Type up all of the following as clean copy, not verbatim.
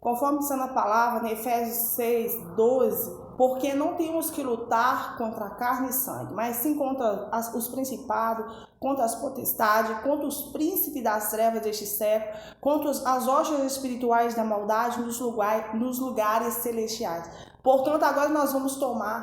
conforme está na palavra, em Efésios 6, 12, porque não temos que lutar contra a carne e sangue, mas sim contra os principados, contra as potestades, contra os príncipes das trevas deste século, contra as hostes espirituais da maldade nos lugares celestiais. Portanto, agora nós vamos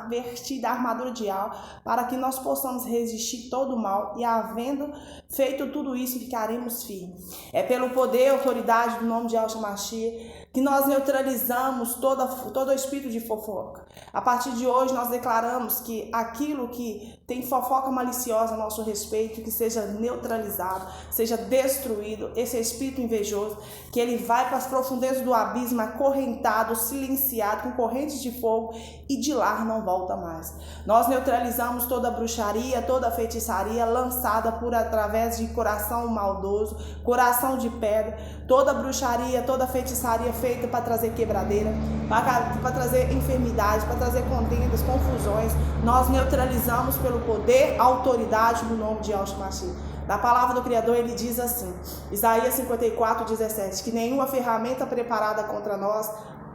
vestir da armadura de alma, para que nós possamos resistir todo o mal, e havendo feito tudo isso, ficaremos firmes. É pelo poder e autoridade do nome de Yahshua Mashiach que nós neutralizamos todo o espírito de fofoca. A partir de hoje, nós declaramos que aquilo que tem fofoca maliciosa a nosso respeito, que seja neutralizado, seja destruído, esse espírito invejoso, que ele vai para as profundezas do abismo, acorrentado, silenciado, com correntes de fogo, e de lá não volta mais. Nós neutralizamos toda a bruxaria, toda a feitiçaria lançada através de coração maldoso, coração de pedra, toda a bruxaria, toda a feitiçaria feita para trazer quebradeira, para trazer enfermidade, para trazer contendas, confusões. Nós neutralizamos pelo poder, autoridade no nome de Yahshua Mashiach. Na palavra do Criador, ele diz assim, Isaías 54, 17, que nenhuma ferramenta preparada contra nós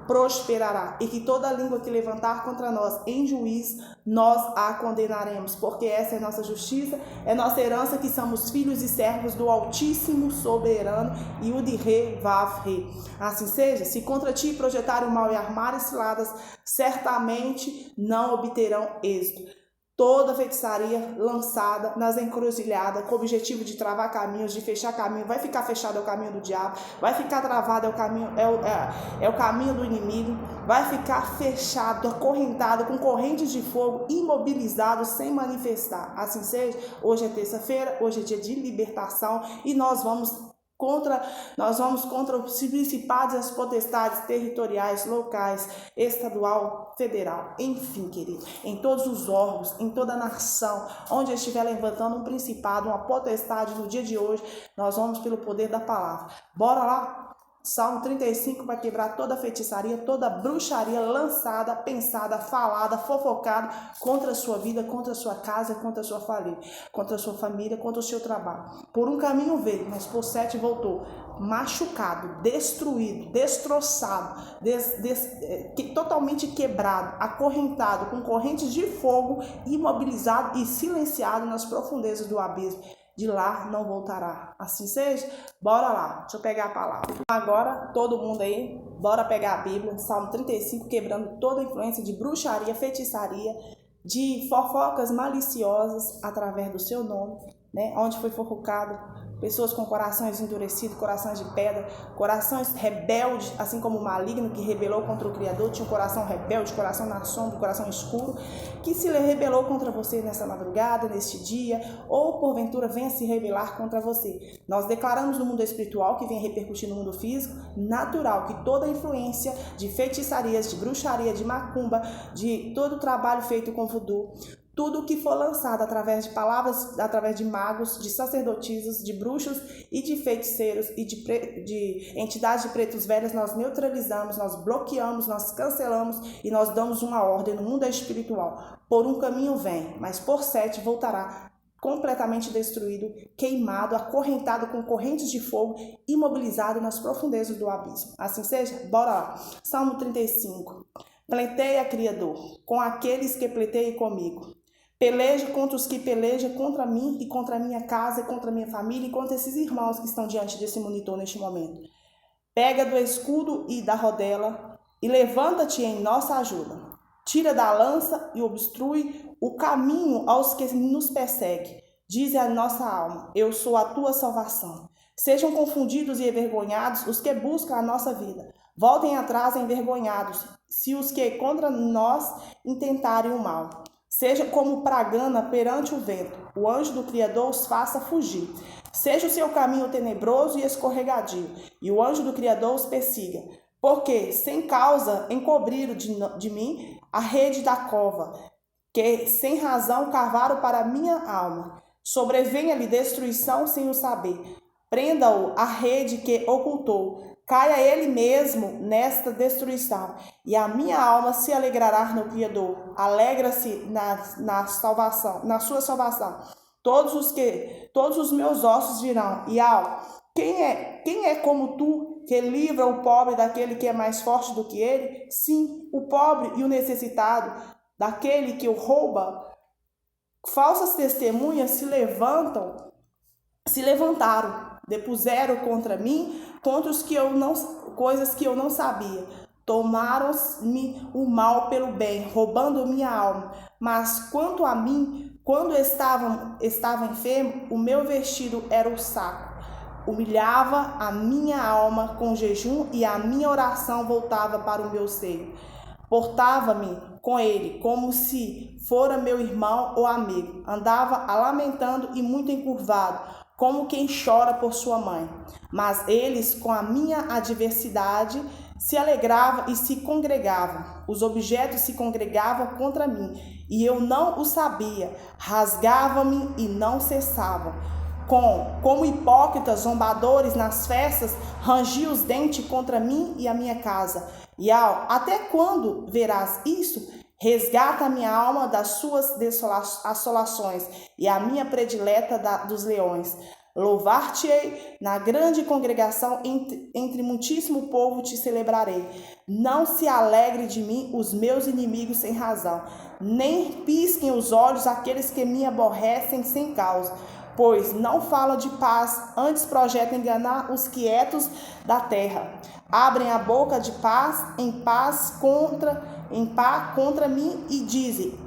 prosperará, e que toda língua que levantar contra nós em juízo, nós a condenaremos, porque essa é nossa justiça, é nossa herança, que somos filhos e servos do Altíssimo Soberano, e o de Rei Vav Rei. Assim seja, se contra ti projetarem o mal e armarem ciladas, certamente não obterão êxito. Toda feitiçaria lançada nas encruzilhadas com o objetivo de travar caminhos, de fechar caminho, vai ficar fechado, é o caminho do diabo, vai ficar travado, é o caminho do inimigo, vai ficar fechado, acorrentado, com correntes de fogo, imobilizado, sem manifestar. Assim seja, hoje é terça-feira, hoje é dia de libertação, e nós vamos contra os principados e as potestades territoriais, locais, estadual, federal, enfim, querido, em todos os órgãos, em toda a nação, onde estiver levantando um principado, uma potestade no dia de hoje, nós vamos pelo poder da palavra. Bora lá? Salmo 35 vai quebrar toda a feitiçaria, toda a bruxaria lançada, pensada, falada, fofocada contra a sua vida, contra a sua casa, contra a sua família, contra a sua família, contra o seu trabalho. Por um caminho veio, mas por 7 voltou. Machucado, destruído, destroçado, totalmente quebrado, acorrentado, com correntes de fogo, imobilizado e silenciado nas profundezas do abismo. De lá não voltará. Assim seja, bora lá, deixa eu pegar a palavra. Agora, todo mundo aí, bora pegar a Bíblia, Salmo 35, quebrando toda a influência de bruxaria, feitiçaria, de fofocas maliciosas através do seu nome, né? Onde foi fofocado pessoas com corações endurecidos, corações de pedra, corações rebeldes, assim como o maligno que rebelou contra o Criador, tinha um coração rebelde, coração na sombra, coração escuro, que se rebelou contra você nessa madrugada, neste dia, ou porventura venha se rebelar contra você. Nós declaramos no mundo espiritual, que vem repercutir no mundo físico, natural, que toda influência de feitiçarias, de bruxaria, de macumba, de todo o trabalho feito com voodoo, tudo que for lançado através de palavras, através de magos, de sacerdotisas, de bruxos e de feiticeiros e de entidades de pretos velhos, nós neutralizamos, nós bloqueamos, nós cancelamos e nós damos uma ordem no mundo espiritual. Por um caminho vem, mas por 7 voltará, completamente destruído, queimado, acorrentado com correntes de fogo, imobilizado nas profundezas do abismo. Assim seja, bora lá. Salmo 35. Pleiteia, Criador, com aqueles que pleiteiam comigo. Peleja contra os que pelejam contra mim e contra a minha casa, contra a minha família e contra esses irmãos que estão diante desse monitor neste momento. Pega do escudo e da rodela e levanta-te em nossa ajuda. Tira da lança e obstrui o caminho aos que nos perseguem. Diz a nossa alma, eu sou a tua salvação. Sejam confundidos e envergonhados os que buscam a nossa vida. Voltem atrás envergonhados, se os que contra nós intentarem o mal. Seja como pragana perante o vento, o anjo do Criador os faça fugir. Seja o seu caminho tenebroso e escorregadio, e o anjo do Criador os persiga. Porque, sem causa, encobriram de mim a rede da cova, que sem razão cavaram para a minha alma. Sobrevenha-lhe destruição sem o saber. Prenda-o a rede que ocultou. Caia ele mesmo nesta destruição, e a minha alma se alegrará no Criador. Alegra-se na sua salvação. Todos os meus ossos dirão: quem é como tu, que livra o pobre daquele que é mais forte do que ele? Sim, o pobre e o necessitado daquele que o rouba. Falsas testemunhas se levantaram, depuseram contra mim, contra os que coisas que eu não sabia. Tomaram-me o mal pelo bem, roubando minha alma. Mas quanto a mim, quando estava enfermo, o meu vestido era o saco. Humilhava a minha alma com jejum e a minha oração voltava para o meu seio. Portava-me com ele como se fora meu irmão ou amigo. Andava lamentando e muito encurvado, como quem chora por sua mãe. Mas eles, com a minha adversidade, se alegravam e se congregavam. Os objetos se congregavam contra mim, e eu não o sabia. Rasgavam-me e não cessavam. Como hipócritas zombadores nas festas, rangiam os dentes contra mim e a minha casa. E até quando verás isso? Resgata a minha alma das suas assolações e a minha predileta dos leões. Louvar-te-ei na grande congregação, entre muitíssimo povo te celebrarei. Não se alegre de mim os meus inimigos sem razão, nem pisquem os olhos aqueles que me aborrecem sem causa. Pois não falam de paz, antes projetam enganar os quietos da terra. Abrem a boca de paz, em paz contra mim e dizem: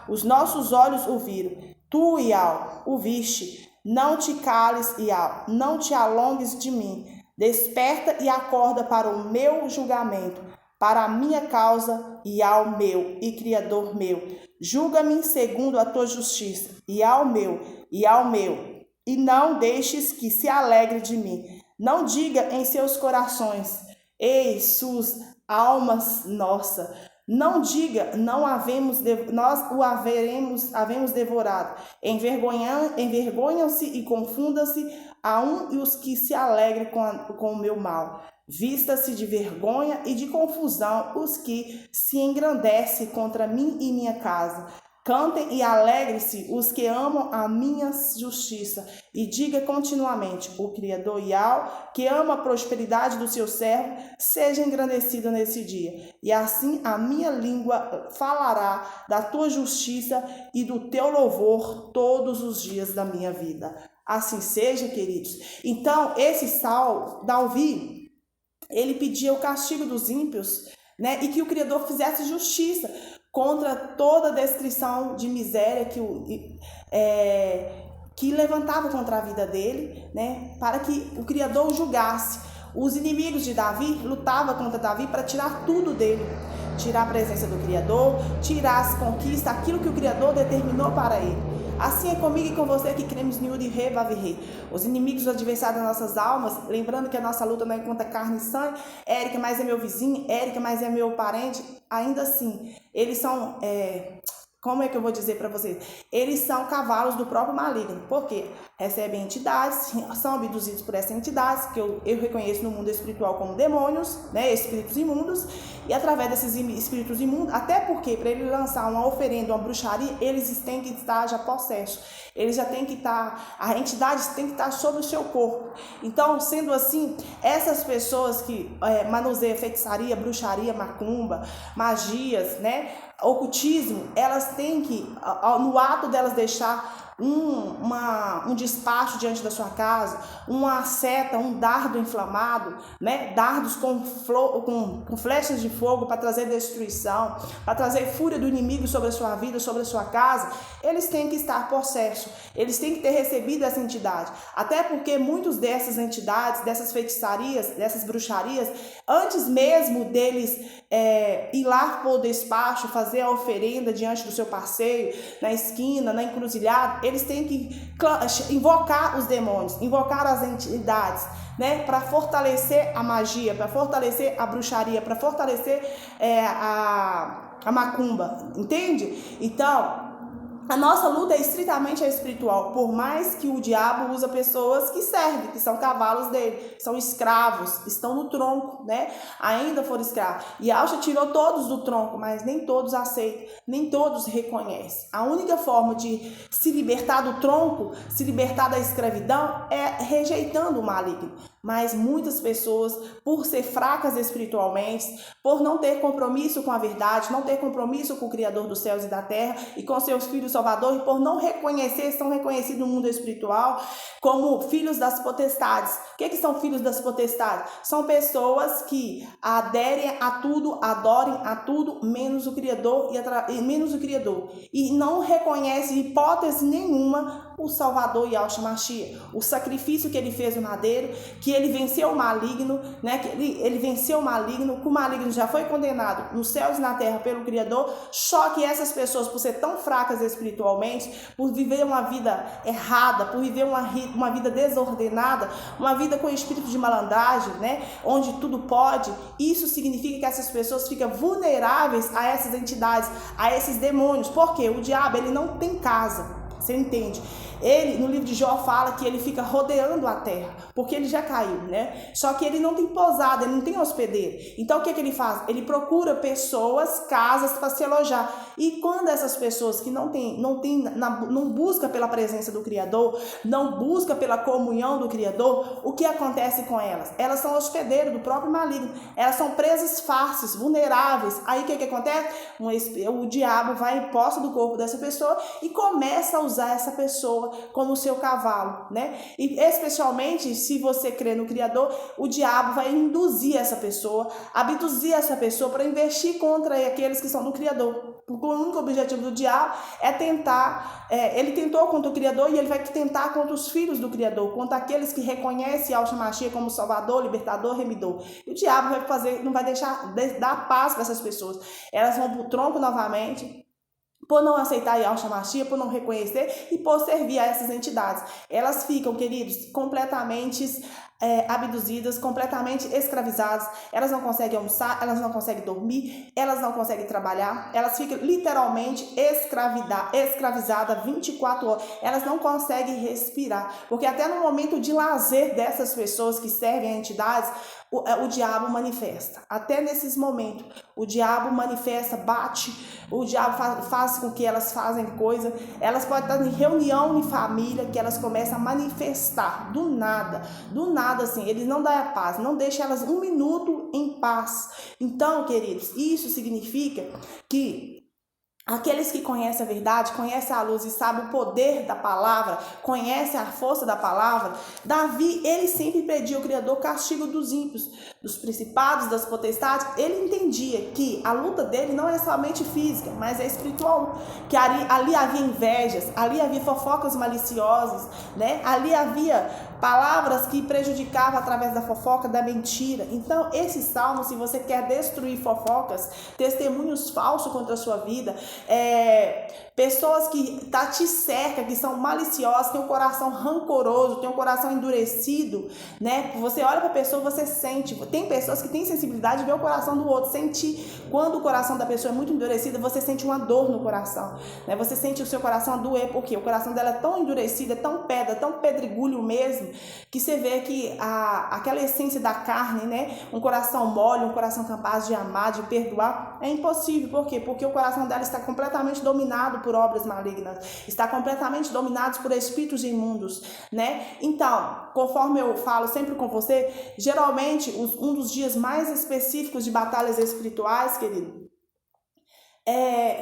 os nossos olhos o viram. Tu, Ial, o viste. Não te cales, Ial, não te alongues de mim. Desperta e acorda para o meu julgamento, para a minha causa, Ial meu e Criador meu. Julga-me segundo a tua justiça, Ial meu, e não deixes que se alegre de mim. Não diga em seus corações: ei, sus, almas nossa. Não diga, nós o havemos devorado. Envergonham-se e confundam-se a um e os que se alegrem com o meu mal. Vista-se de vergonha e de confusão os que se engrandecem contra mim e minha casa. Cantem e alegrem-se os que amam a minha justiça, e diga continuamente: o Criador Ial, que ama a prosperidade do seu servo, seja engrandecido nesse dia. E assim a minha língua falará da tua justiça e do teu louvor todos os dias da minha vida. Assim seja, queridos. Então, esse salmo, Davi, ele pedia o castigo dos ímpios, né? E que o Criador fizesse justiça contra toda a descrição de miséria que levantava contra a vida dele, né? Para que o Criador o julgasse. Os inimigos de Davi lutavam contra Davi para tirar tudo dele, tirar a presença do Criador, tirar as conquistas, aquilo que o Criador determinou para ele. Assim é comigo e com você que cremos em Yud Rei Vav Rei. Os inimigos, os adversários das nossas almas, lembrando que a nossa luta não é contra carne e sangue. Érica, mas é meu vizinho, Érica, mas é meu parente. Ainda assim, eles são, como é que eu vou dizer para vocês? Eles são cavalos do próprio maligno. Por quê? Recebem entidades, são abduzidos por essas entidades, que eu reconheço no mundo espiritual como demônios, né, espíritos imundos, e através desses espíritos imundos, até porque para ele lançar uma oferenda, uma bruxaria, eles têm que estar já possessos, eles já têm que estar, a entidade tem que estar sobre o seu corpo. Então, sendo assim, essas pessoas que manuseiam feitiçaria, bruxaria, macumba, magias, né, ocultismo, elas têm que, no ato delas deixar um despacho diante da sua casa, uma seta, um dardo inflamado, né? Dardos com flechas de fogo para trazer destruição, para trazer fúria do inimigo sobre a sua vida, sobre a sua casa, eles têm que estar possessos, eles têm que ter recebido essa entidade, até porque muitos dessas entidades, dessas feitiçarias, dessas bruxarias, antes mesmo deles ir lá por despacho, fazer a oferenda diante do seu parceiro, na esquina, na encruzilhada, eles têm que invocar os demônios, invocar as entidades, né, para fortalecer a magia, para fortalecer a bruxaria, para fortalecer a macumba, entende? Então, a nossa luta é estritamente espiritual, por mais que o diabo usa pessoas que servem, que são cavalos dele, são escravos, estão no tronco, né? Ainda foram escravos. E Yahshua tirou todos do tronco, mas nem todos aceitam, nem todos reconhecem. A única forma de se libertar do tronco, se libertar da escravidão, é rejeitando o maligno. Mas muitas pessoas, por ser fracas espiritualmente, por não ter compromisso com a verdade, não ter compromisso com o Criador dos céus e da terra e com seus filhos salvador, e por não reconhecer, são reconhecidos no mundo espiritual como filhos das potestades. O que são filhos das potestades? São pessoas que aderem a tudo, adorem a tudo, menos o Criador e não reconhecem hipótese nenhuma o Salvador Yahshua Mashiach, o sacrifício que ele fez no madeiro, que ele venceu o maligno, né? Que ele venceu o maligno, que o maligno já foi condenado nos céus e na terra pelo Criador. Só que essas pessoas, por ser tão fracas espiritualmente, por viver uma vida errada, por viver uma vida desordenada, uma vida com espírito de malandragem, né? Onde tudo pode, isso significa que essas pessoas ficam vulneráveis a essas entidades, a esses demônios. Porque o diabo, ele não tem casa. Você entende? Ele, no livro de Jó, fala que ele fica rodeando a terra, porque ele já caiu, né? Só que ele não tem pousada, ele não tem hospedeiro. Então, o que ele faz? Ele procura pessoas, casas para se alojar. E quando essas pessoas que não buscam pela presença do Criador, não buscam pela comunhão do Criador, o que acontece com elas? Elas são hospedeiros do próprio maligno. Elas são presas fáceis, vulneráveis. Aí, o que acontece? O diabo vai em posse do corpo dessa pessoa e começa a usar essa pessoa como seu cavalo, né? E especialmente se você crê no Criador, o diabo vai induzir essa pessoa, abduzir essa pessoa para investir contra aqueles que são do Criador. Porque o único objetivo do diabo é tentar, ele tentou contra o Criador e ele vai tentar contra os filhos do Criador, contra aqueles que reconhecem Yahshua Mashiach como Salvador, Libertador, Remidor. E o diabo não vai deixar dar paz para essas pessoas. Elas vão para o tronco novamente, por não aceitar Yahshua Mashiach, por não reconhecer e por servir a essas entidades. Elas ficam, queridos, completamente abduzidas, completamente escravizadas. Elas não conseguem almoçar, elas não conseguem dormir, elas não conseguem trabalhar, elas ficam literalmente escravizadas 24 horas. Elas não conseguem respirar, porque até no momento de lazer dessas pessoas que servem a entidades, o diabo manifesta. Até nesses momentos, o diabo manifesta, bate, o diabo faz com que elas fazem coisa. Elas podem estar em reunião em família, que elas começam a manifestar do nada assim, eles não dão a paz, não deixam elas um minuto em paz. Então, queridos, isso significa que aqueles que conhecem a verdade, conhecem a luz e sabem o poder da palavra, conhecem a força da palavra, Davi, ele sempre pediu ao Criador castigo dos ímpios, dos principados, das potestades. Ele entendia que a luta dele não é somente física, mas é espiritual, que ali havia invejas, ali havia fofocas maliciosas, né? Ali havia palavras que prejudicavam através da fofoca, da mentira. Então, esse salmo, se você quer destruir fofocas, testemunhos falsos contra a sua vida, pessoas que te cercam, que são maliciosas, têm um coração rancoroso, têm um coração endurecido, né? Você olha para a pessoa, você sente. Tem pessoas que têm sensibilidade de ver o coração do outro, sentir. Quando o coração da pessoa é muito endurecido, você sente uma dor no coração, né? Você sente o seu coração doer, porque o coração dela é tão endurecido, é tão pedra, tão pedregulho mesmo, que você vê que aquela essência da carne, né? Um coração mole, um coração capaz de amar, de perdoar, é impossível. Por quê? Porque o coração dela está completamente dominado por obras malignas, está completamente dominado por espíritos imundos, né? Então, conforme eu falo sempre com você, geralmente um dos dias mais específicos de batalhas espirituais, querido,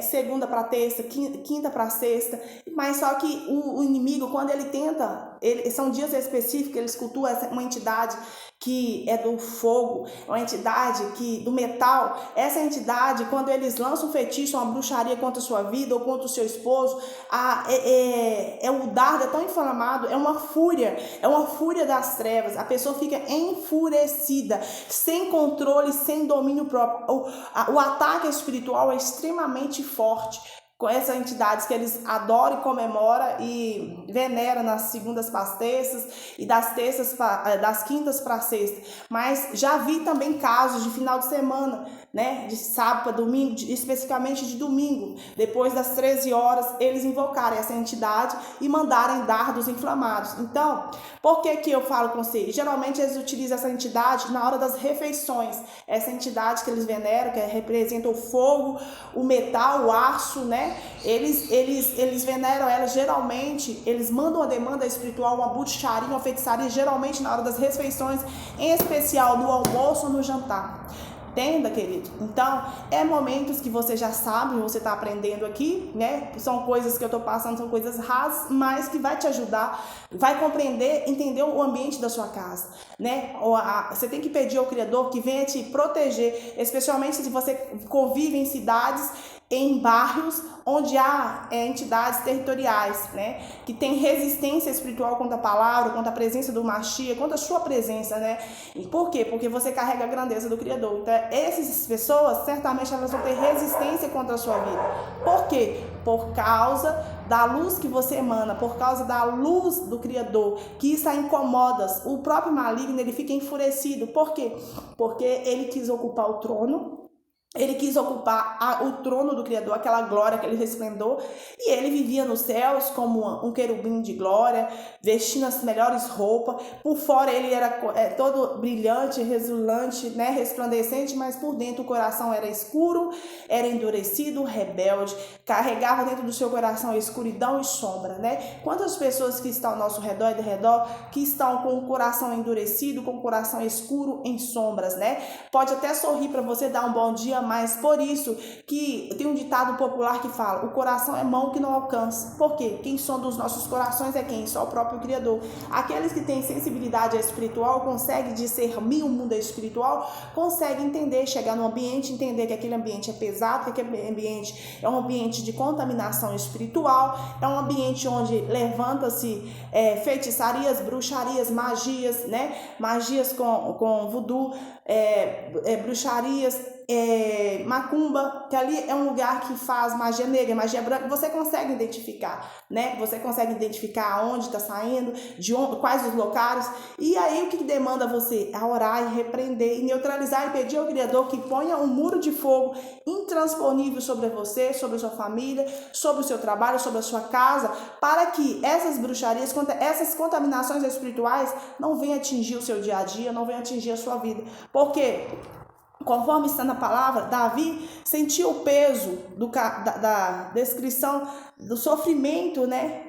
segunda para terça, quinta para sexta, mas só que o inimigo, quando ele tenta, são dias específicos, eles cultuam uma entidade que é do fogo, uma entidade do metal. Essa entidade, quando eles lançam um feitiço, uma bruxaria contra a sua vida ou contra o seu esposo, o dardo é tão inflamado, é uma fúria das trevas. A pessoa fica enfurecida, sem controle, sem domínio próprio. O ataque espiritual é extremamente forte com essas entidades que eles adoram e comemoram e veneram nas segundas para as terças e das quintas para a sexta. Mas já vi também casos de final de semana né, de sábado para domingo, especificamente de domingo, depois das 13 horas, eles invocarem essa entidade e mandarem dardos inflamados. Então, por que eu falo com vocês? Geralmente eles utilizam essa entidade na hora das refeições, essa entidade que eles veneram, que representa o fogo, o metal, o aço, né? Eles veneram ela, geralmente, eles mandam uma demanda espiritual, uma bruxaria, uma feitiçaria, geralmente na hora das refeições, em especial no almoço ou no jantar. Entenda, querido? Então, é momentos que você já sabe, você está aprendendo aqui, né? São coisas que eu estou passando, são coisas rasas, mas que vai te ajudar, vai compreender, entender o ambiente da sua casa, né? Você tem que pedir ao Criador que venha te proteger, especialmente se você convive em cidades, em bairros onde há entidades territoriais, né, que tem resistência espiritual contra a palavra, contra a presença do Mashiach, contra a sua presença, né? E por quê? Porque você carrega a grandeza do Criador. Então, essas pessoas, certamente, elas vão ter resistência contra a sua vida. Por quê? Por causa da luz que você emana, por causa da luz do Criador, que está incomoda. O próprio maligno, ele fica enfurecido. Por quê? Porque ele quis ocupar o trono. Ele quis ocupar o trono do Criador, aquela glória, aquele resplendor, e ele vivia nos céus como um querubim de glória, vestindo as melhores roupas. Por fora ele era todo brilhante, resulante, né, resplandecente, mas por dentro o coração era escuro, era endurecido, rebelde, carregava dentro do seu coração a escuridão e sombra, né? Quantas pessoas que estão ao nosso redor e de redor, que estão com o coração endurecido, com o coração escuro em sombras, né? Pode até sorrir para você, dar um bom dia, mas por isso que tem um ditado popular que fala: o coração é mão que não alcança. Por quê? Quem sonda os nossos corações é quem? Só o próprio Criador. Aqueles que têm sensibilidade espiritual, conseguem discernir o mundo espiritual, conseguem entender, chegar no ambiente, entender que aquele ambiente é pesado, que aquele ambiente é um ambiente de contaminação espiritual, é um ambiente onde levanta-se feitiçarias, bruxarias, magias, né? Magias com voodoo, bruxarias, macumba, que ali é um lugar que faz magia negra, magia branca. Você consegue identificar, né? Você consegue identificar aonde está saindo, quais os locais. E aí o que demanda você? A orar e repreender, e neutralizar, e pedir ao Criador que ponha um muro de fogo intransponível sobre você, sobre a sua família, sobre o seu trabalho, sobre a sua casa, para que essas bruxarias, essas contaminações espirituais não venham atingir o seu dia a dia, não venham atingir a sua vida. Porque, conforme está na palavra, Davi sentiu o peso da descrição do sofrimento, né?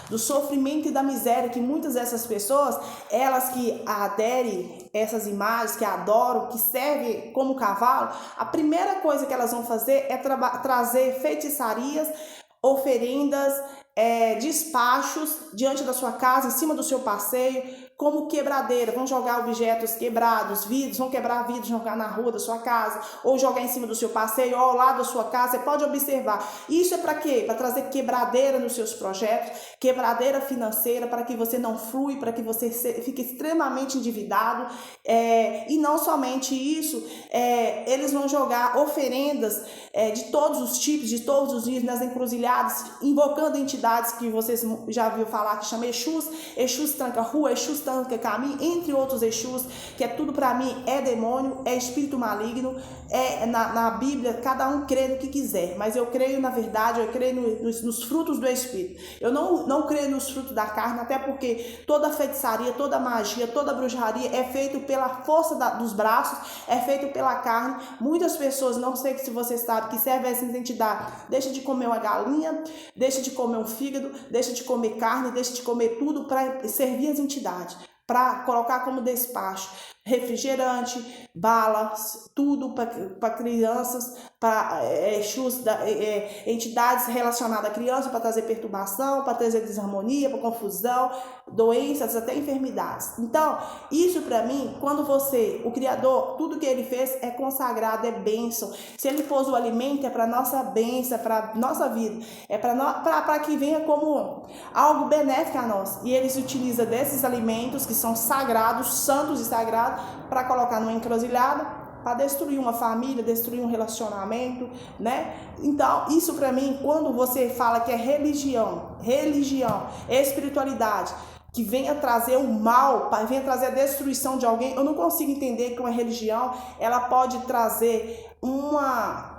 Do sofrimento e da miséria que muitas dessas pessoas, elas que aderem essas imagens, que adoram, que servem como cavalo, a primeira coisa que elas vão fazer é trazer feitiçarias, oferendas, despachos diante da sua casa, em cima do seu passeio, como quebradeira. Vão jogar objetos quebrados, vidros, vão quebrar vidros, jogar na rua da sua casa, ou jogar em cima do seu passeio, ou ao lado da sua casa. Você pode observar. Isso é para quê? Para trazer quebradeira nos seus projetos, quebradeira financeira, para que você não flui, para que você fique extremamente endividado. E não somente isso, eles vão jogar oferendas de todos os tipos, de todos os dias, nas encruzilhadas, invocando entidades que vocês já viram falar, que chama Exus tranca rua, Exus tranca caminho, entre outros Exus, que é tudo para mim, é demônio, é espírito maligno. Na Bíblia, cada um crê no que quiser, mas eu creio na verdade, eu creio nos frutos do Espírito. Eu não creio nos frutos da carne, até porque toda feitiçaria, toda magia, toda bruxaria é feito pela força dos braços, é feito pela carne. Muitas pessoas, não sei se você sabe, que servem essa identidade, deixa de comer uma galinha, deixa de comer um fígado, deixa de comer carne, deixa de comer tudo para servir as entidades, para colocar como despacho refrigerante, balas, tudo para crianças, para entidades relacionadas à criança, para trazer perturbação, para trazer desarmonia, para confusão, doenças, até enfermidades. Então, isso para mim, quando o Criador, tudo que ele fez é consagrado, é bênção. Se ele pôs o alimento, é para nossa bênção, é para nossa vida, é para que venha como algo benéfico a nós. E eles utilizam desses alimentos que são sagrados, santos e sagrados, para colocar numa encruzilhada, para destruir uma família, destruir um relacionamento, né? Então, isso para mim, quando você fala que é religião, espiritualidade, que venha trazer o mal, venha trazer a destruição de alguém. Eu não consigo entender que uma religião, ela pode trazer uma...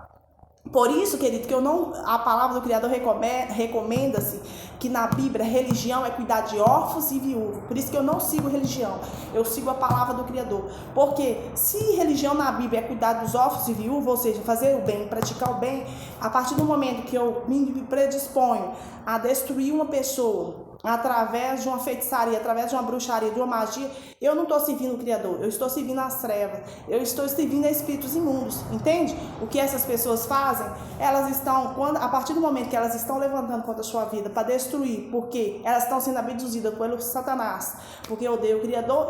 Por isso, querido, que a palavra do Criador recomenda-se que na Bíblia religião é cuidar de órfãos e viúvos. Por isso que eu não sigo religião, eu sigo a palavra do Criador. Porque se religião na Bíblia é cuidar dos órfãos e viúvos, ou seja, fazer o bem, praticar o bem, a partir do momento que eu me predisponho a destruir uma pessoa através de uma feitiçaria, através de uma bruxaria, de uma magia, eu não estou servindo o Criador, eu estou servindo as trevas, eu estou servindo a espíritos imundos, entende? O que essas pessoas fazem? Elas estão, a partir do momento que elas estão levantando contra a sua vida para destruir, porque elas estão sendo abduzidas pelo Satanás, porque odeia o Criador,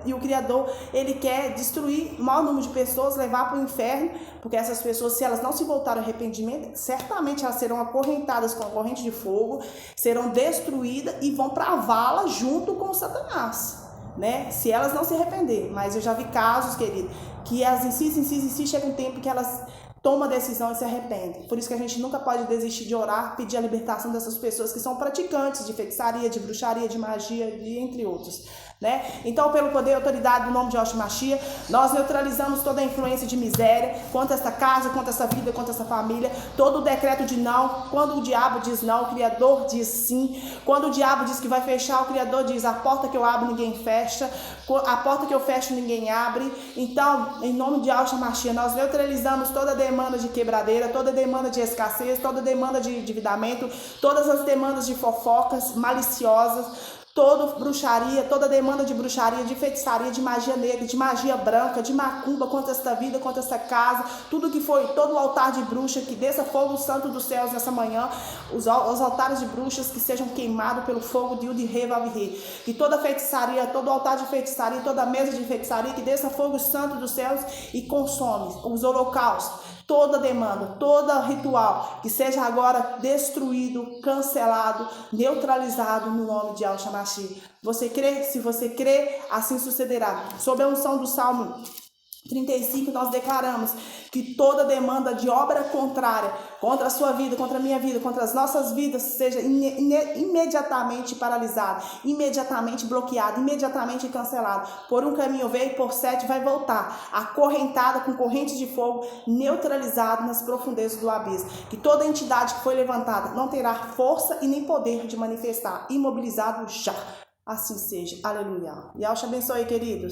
e o Criador, ele quer destruir o maior número de pessoas, levar para o inferno, porque essas pessoas, se elas não se voltarem ao arrependimento, certamente elas serão acorrentadas com a corrente de fogo, serão destruídas e vão para a vala junto com o Satanás, né? Se elas não se arrepender. Mas eu já vi casos, querido, que elas insistem, chega um tempo que elas tomam a decisão e se arrependem. Por isso que a gente nunca pode desistir de orar, pedir a libertação dessas pessoas que são praticantes de feitiçaria, de bruxaria, de magia, entre outros, né? Então, pelo poder e autoridade do nome de Yahshua Mashiach, nós neutralizamos toda a influência de miséria contra esta casa, contra essa vida, contra essa família, todo o decreto de não. Quando o diabo diz não, o Criador diz sim. Quando o diabo diz que vai fechar, o Criador diz: a porta que eu abro ninguém fecha, a porta que eu fecho ninguém abre. Então, em nome de Yahshua Mashiach, nós neutralizamos toda a demanda de quebradeira, toda a demanda de escassez, toda a demanda de endividamento, todas as demandas de fofocas maliciosas, toda bruxaria, toda demanda de bruxaria, de feitiçaria, de magia negra, de magia branca, de macumba contra esta vida, contra esta casa, tudo que foi, todo o altar de bruxa, que desça fogo santo dos céus nessa manhã, os altares de bruxas que sejam queimados pelo fogo de Udhi Vavri, que toda feitiçaria, todo altar de feitiçaria, toda mesa de feitiçaria, que desça fogo santo dos céus e consome os holocaustos, toda demanda, todo ritual, que seja agora destruído, cancelado, neutralizado no nome de Yahshua Mashiach. Você crê? Se você crê, assim sucederá. Sob a unção do Salmo 35, nós declaramos que toda demanda de obra contrária contra a sua vida, contra a minha vida, contra as nossas vidas, seja imediatamente paralisada, imediatamente bloqueada, imediatamente cancelada. Por um caminho veio, por 7 vai voltar, acorrentada com correntes de fogo, neutralizada nas profundezas do abismo. Que toda entidade que foi levantada não terá força e nem poder de manifestar, imobilizado já. Assim seja. Aleluia. Yahshua abençoe, queridos.